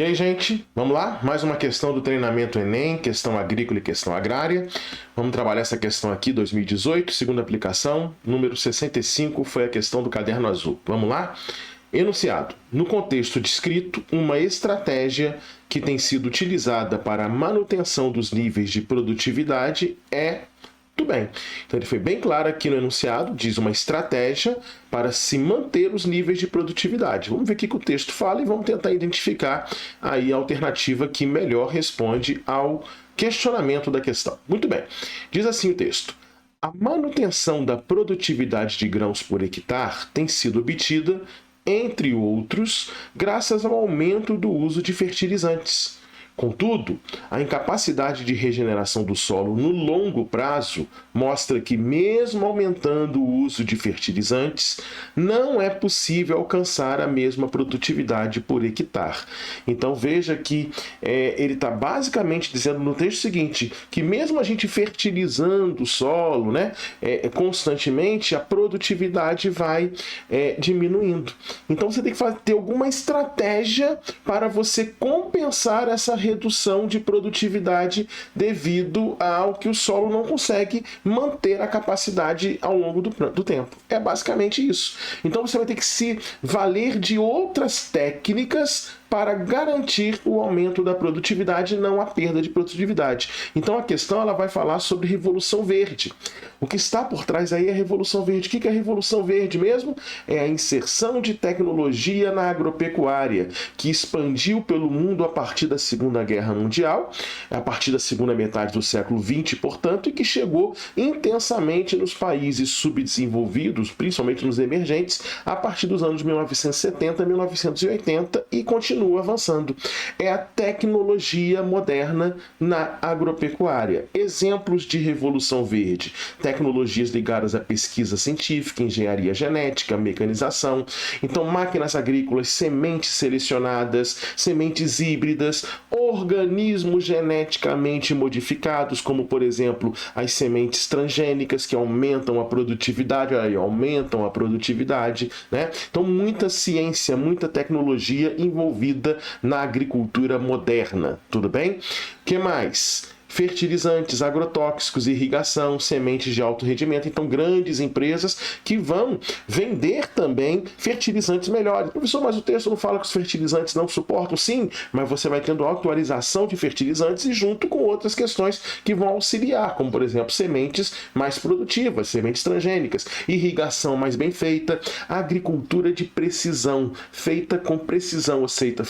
E aí, gente, vamos lá? Mais uma questão do treinamento Enem, questão agrícola e questão agrária. Vamos trabalhar essa questão aqui, 2018, segunda aplicação, número 65, foi a questão do caderno azul. Vamos lá? Enunciado. No contexto descrito, uma estratégia que tem sido utilizada para a manutenção dos níveis de produtividade é... Muito bem. Então ele foi bem claro aqui no enunciado, diz uma estratégia para se manter os níveis de produtividade. Vamos ver o que o texto fala e vamos tentar identificar aí a alternativa que melhor responde ao questionamento da questão. Muito bem. Diz assim o texto: a manutenção da produtividade de grãos por hectare tem sido obtida, entre outros, graças ao aumento do uso de fertilizantes. Contudo, a incapacidade de regeneração do solo no longo prazo mostra que, mesmo aumentando o uso de fertilizantes, não é possível alcançar a mesma produtividade por hectare. Então veja que ele está basicamente dizendo no texto seguinte, que mesmo a gente fertilizando o solo, constantemente, a produtividade vai diminuindo. Então você tem que ter alguma estratégia para você compensar essa redução de produtividade devido ao que o solo não consegue manter a capacidade ao longo do tempo. É basicamente isso. Então você vai ter que se valer de outras técnicas para garantir o aumento da produtividade e não a perda de produtividade. Então a questão ela vai falar sobre Revolução Verde. O que está por trás aí é a Revolução Verde. O que é a Revolução Verde mesmo? É a inserção de tecnologia na agropecuária, que expandiu pelo mundo a partir da Segunda Guerra Mundial, a partir da segunda metade do século XX, portanto, e que chegou intensamente nos países subdesenvolvidos, principalmente nos emergentes, a partir dos anos 1970 e 1980 e continua avançando. É a tecnologia moderna na agropecuária. Exemplos de Revolução Verde: tecnologias ligadas à pesquisa científica, engenharia genética, mecanização. Então, máquinas agrícolas, sementes selecionadas, sementes híbridas, organismos geneticamente modificados, como, por exemplo, as sementes transgênicas, que aumentam a produtividade, né? Então, muita ciência, muita tecnologia envolvida na agricultura moderna, tudo bem? O que mais? Fertilizantes, agrotóxicos, irrigação, sementes de alto rendimento. Então, grandes empresas que vão vender também fertilizantes melhores. Professor, mas o texto não fala que os fertilizantes não suportam? Sim, mas você vai tendo atualização de fertilizantes e junto com outras questões que vão auxiliar, como, por exemplo, sementes mais produtivas, sementes transgênicas, irrigação mais bem feita, agricultura de precisão, feita com precisão, ou seja,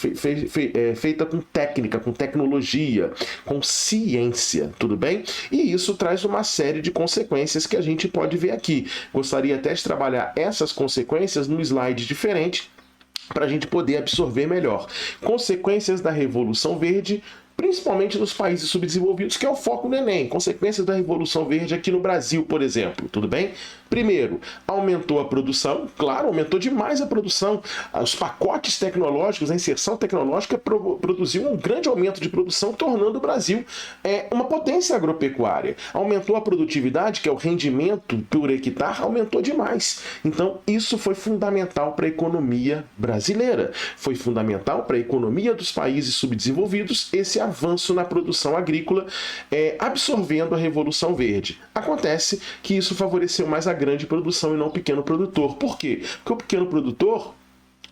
feita com técnica, com tecnologia, com ciência. Tudo bem? E isso traz uma série de consequências que a gente pode ver aqui. Gostaria até de trabalhar essas consequências num slide diferente para a gente poder absorver melhor. Consequências da Revolução Verde, principalmente nos países subdesenvolvidos, que é o foco do Enem. Consequências da Revolução Verde aqui no Brasil, por exemplo. Tudo bem? Primeiro, aumentou a produção. Claro, aumentou demais a produção. Os pacotes tecnológicos, a inserção tecnológica produziu um grande aumento de produção, tornando o Brasil uma potência agropecuária. Aumentou a produtividade, que é o rendimento por hectare, aumentou demais. Então, isso foi fundamental para a economia brasileira. Foi fundamental para a economia dos países subdesenvolvidos esse avanço na produção agrícola, absorvendo a Revolução Verde. Acontece que isso favoreceu mais a grande produção e não o pequeno produtor. Por quê? Porque o pequeno produtor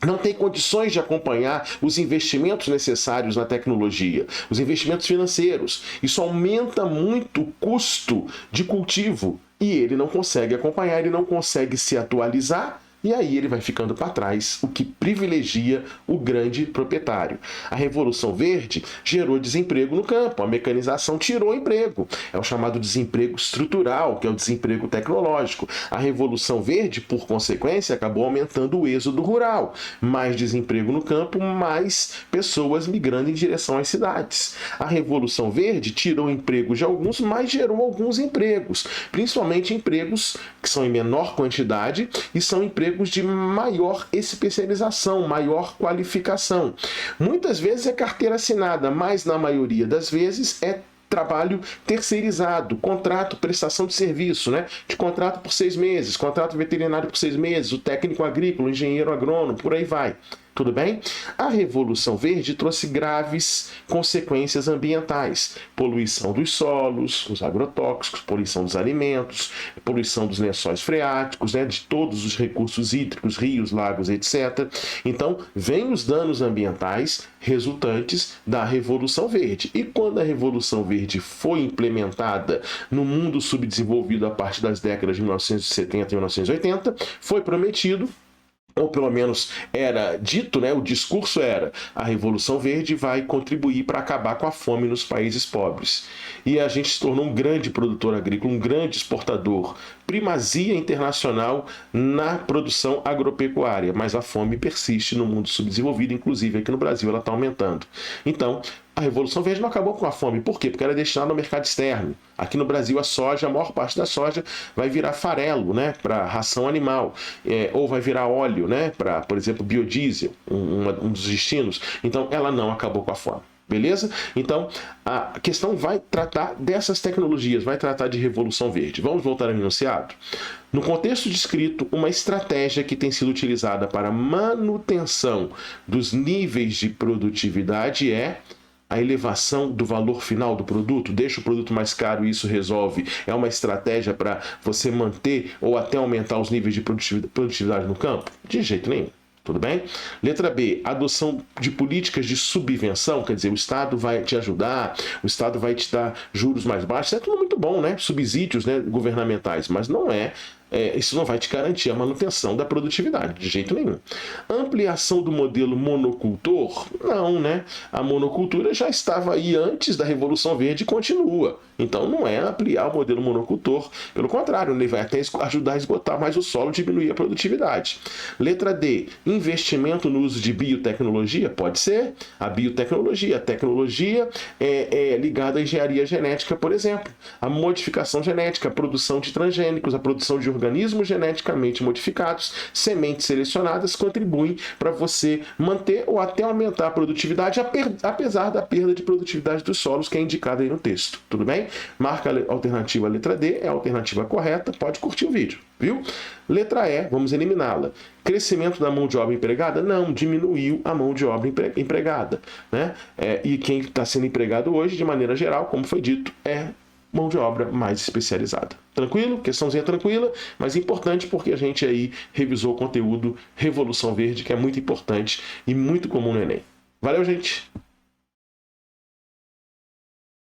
não tem condições de acompanhar os investimentos necessários na tecnologia, os investimentos financeiros. Isso aumenta muito o custo de cultivo e ele não consegue acompanhar, ele não consegue se atualizar. E aí ele vai ficando para trás, o que privilegia o grande proprietário. A Revolução Verde gerou desemprego no campo, a mecanização tirou emprego. É o chamado desemprego estrutural, que é o desemprego tecnológico. A Revolução Verde, por consequência, acabou aumentando o êxodo rural. Mais desemprego no campo, mais pessoas migrando em direção às cidades. A Revolução Verde tirou emprego de alguns, mas gerou alguns empregos, principalmente empregos que são em menor quantidade e são empregos de maior especialização, maior qualificação. Muitas vezes é carteira assinada, mas na maioria das vezes é trabalho terceirizado, contrato, prestação de serviço, de contrato por 6 meses, contrato veterinário por 6 meses, o técnico agrícola, o engenheiro agrônomo, por aí vai. Tudo bem? A Revolução Verde trouxe graves consequências ambientais. Poluição dos solos, os agrotóxicos, poluição dos alimentos, poluição dos lençóis freáticos, né, de todos os recursos hídricos, rios, lagos, etc. Então, vem os danos ambientais resultantes da Revolução Verde. E quando a Revolução Verde foi implementada no mundo subdesenvolvido a partir das décadas de 1970 e 1980, foi prometido, ou pelo menos era dito, né, o discurso era: a Revolução Verde vai contribuir para acabar com a fome nos países pobres. E a gente se tornou um grande produtor agrícola, um grande exportador, primazia internacional na produção agropecuária, mas a fome persiste no mundo subdesenvolvido, inclusive aqui no Brasil ela está aumentando. Então, a Revolução Verde não acabou com a fome. Por quê? Porque era destinada ao mercado externo. Aqui no Brasil, a soja, a maior parte da soja vai virar farelo, né, para ração animal, ou vai virar óleo, né, para, por exemplo, biodiesel, um dos destinos. Então, ela não acabou com a fome. Beleza? Então, a questão vai tratar dessas tecnologias, vai tratar de Revolução Verde. Vamos voltar ao enunciado? No contexto descrito, uma estratégia que tem sido utilizada para manutenção dos níveis de produtividade é a elevação do valor final do produto. Deixa o produto mais caro e isso resolve. É uma estratégia para você manter ou até aumentar os níveis de produtividade no campo? De jeito nenhum. Tudo bem? Letra B, adoção de políticas de subvenção, quer dizer, o Estado vai te ajudar, o Estado vai te dar juros mais baixos, é tudo muito bom, né? Subsídios, né, governamentais, mas não isso não vai te garantir a manutenção da produtividade, de jeito nenhum. Ampliação do modelo monocultor? Não, né? A monocultura já estava aí antes da Revolução Verde e continua. Então não é ampliar o modelo monocultor, pelo contrário, ele vai até ajudar a esgotar mais o solo, diminuir a produtividade. Letra D, investimento no uso de biotecnologia? Pode ser. A biotecnologia, a tecnologia é ligada à engenharia genética, por exemplo. A modificação genética, a produção de transgênicos, a produção de organismos geneticamente modificados, sementes selecionadas, contribuem para você manter ou até aumentar a produtividade, apesar da perda de produtividade dos solos, que é indicada aí no texto. Tudo bem? Marca a alternativa letra D, é a alternativa correta, pode curtir o vídeo, viu? Letra E, vamos eliminá-la. Crescimento da mão de obra empregada? Não, diminuiu a mão de obra empregada, né? E quem está sendo empregado hoje, de maneira geral, como foi dito, é mão de obra mais especializada. Tranquilo? Questãozinha tranquila, mas importante porque a gente aí revisou o conteúdo Revolução Verde, que é muito importante e muito comum no Enem. Valeu, gente!